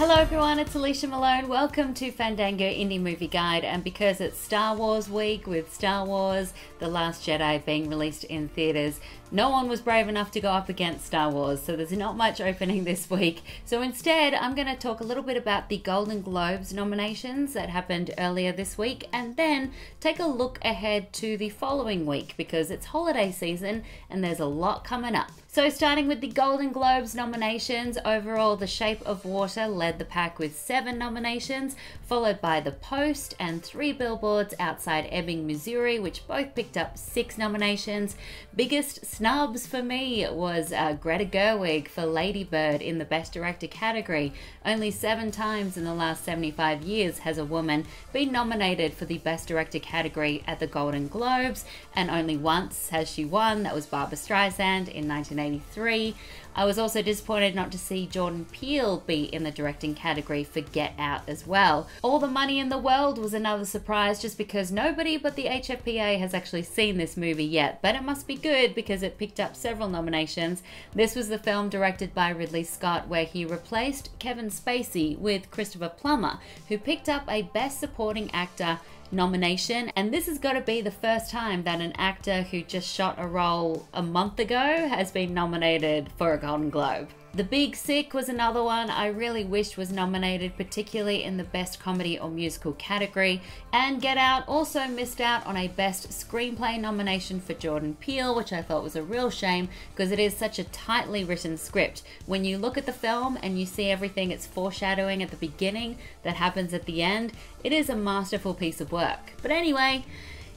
Hello everyone, it's Alicia Malone. Welcome to Fandango Indie Movie Guide, and because it's Star Wars week with Star Wars The Last Jedi being released in theatres, no one was brave enough to go up against Star Wars, so there's not much opening this week. So instead, I'm going to talk a little bit about the Golden Globes nominations that happened earlier this week, and then take a look ahead to the following week because it's holiday season and there's a lot coming up. So starting with the Golden Globes nominations, overall The Shape of Water led the pack with 7 nominations, followed by The Post and 3 Billboards Outside Ebbing, Missouri, which both picked up 6 nominations. Biggest snubs for me was Greta Gerwig for Lady Bird in the Best Director category. Only 7 times in the last 75 years has a woman been nominated for the Best Director category at the Golden Globes, and only once has she won. That was Barbra Streisand in 1983. I was also disappointed not to see Jordan Peele be in the directing category for Get Out as well. All the Money in the World was another surprise just because nobody but the HFPA has actually seen this movie yet, but it must be good because it picked up several nominations. This was the film directed by Ridley Scott where he replaced Kevin Spacey with Christopher Plummer, who picked up a Best Supporting Actor nomination, and this has got to be the first time that an actor who just shot a role a month ago has been nominated for a Golden Globe. The Big Sick was another one I really wished was nominated, particularly in the Best Comedy or Musical category, and Get Out also missed out on a Best Screenplay nomination for Jordan Peele, which I thought was a real shame because it is such a tightly written script. When you look at the film and you see everything it's foreshadowing at the beginning that happens at the end, it is a masterful piece of work. But anyway,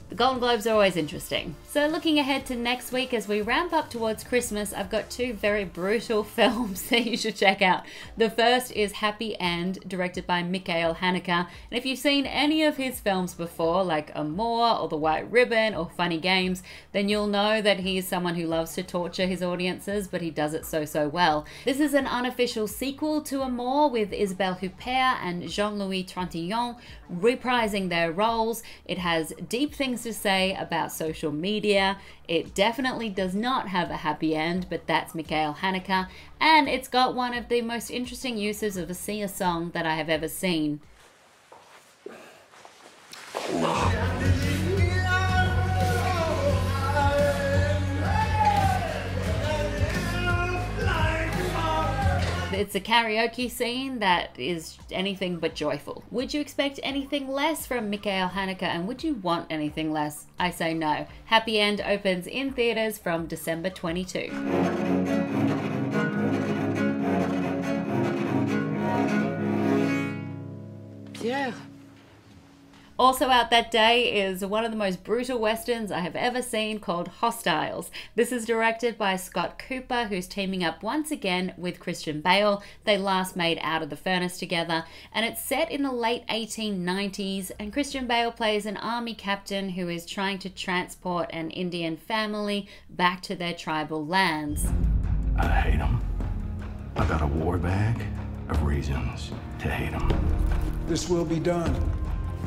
the Golden Globes are always interesting. So looking ahead to next week as we ramp up towards Christmas, I've got 2 very brutal films that you should check out. The first is Happy End, directed by Michael Haneke. And if you've seen any of his films before, like Amour or The White Ribbon or Funny Games, then you'll know that he is someone who loves to torture his audiences, but he does it so well. This is an unofficial sequel to Amour with Isabelle Huppert and Jean-Louis Trintignant reprising their roles. It has deep things to say about social media. It definitely does not have a happy end, but that's Michael Haneke, and it's got one of the most interesting uses of a Sia song that I have ever seen. It's a karaoke scene that is anything but joyful. Would you expect anything less from Michael Haneke, and would you want anything less? I say no. Happy End opens in theatres from December 22. Pierre. Also out that day is one of the most brutal westerns I have ever seen called Hostiles. This is directed by Scott Cooper, who's teaming up once again with Christian Bale. They last made Out of the Furnace together, and it's set in the late 1890s, and Christian Bale plays an army captain who is trying to transport an Indian family back to their tribal lands. I hate them. I got a war bag of reasons to hate them. This will be done.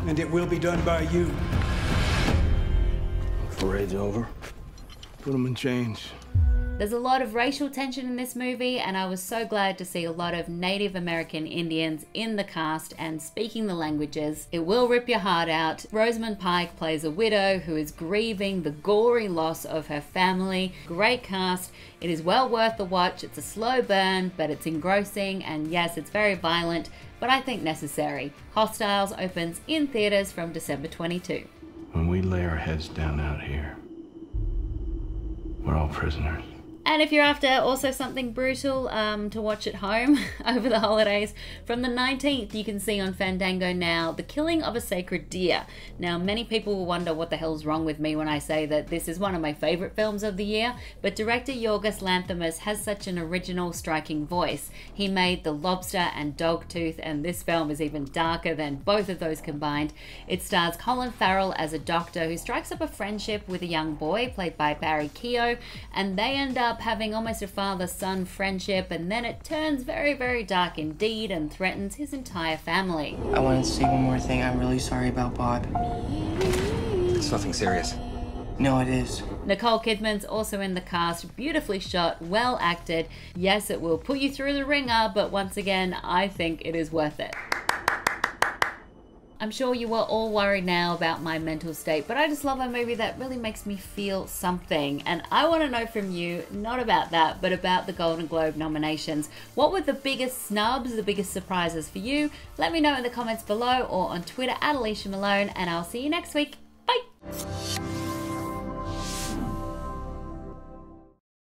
And it will be done by you. Parade's over. Put them in chains. There's a lot of racial tension in this movie, and I was so glad to see a lot of Native American Indians in the cast and speaking the languages. It will rip your heart out. Rosamund Pike plays a widow who is grieving the gory loss of her family. Great cast. It is well worth the watch. It's a slow burn, but it's engrossing, and yes, it's very violent, but I think necessary. Hostiles opens in theatres from December 22. When we lay our heads down out here, we're all prisoners. And if you're after also something brutal to watch at home over the holidays, from the 19th you can see on Fandango now The Killing of a Sacred Deer. Now many people will wonder what the hell's wrong with me when I say that this is one of my favourite films of the year, but director Yorgos Lanthimos has such an original, striking voice. He made The Lobster and Dogtooth, and this film is even darker than both of those combined. It stars Colin Farrell as a doctor who strikes up a friendship with a young boy played by Barry Keogh, and they end up having almost a father-son friendship, and then it turns very dark indeed and threatens his entire family. I wanted to say one more thing. I'm really sorry about Bob. It's nothing serious. No, it is. Nicole Kidman's also in the cast, beautifully shot, well acted. Yes, it will put you through the ringer, but once again, I think it is worth it. I'm sure you are all worried now about my mental state, but I just love a movie that really makes me feel something. And I want to know from you, not about that, but about the Golden Globe nominations. What were the biggest snubs, the biggest surprises for you? Let me know in the comments below or on Twitter @Alicia Malone, and I'll see you next week. Bye!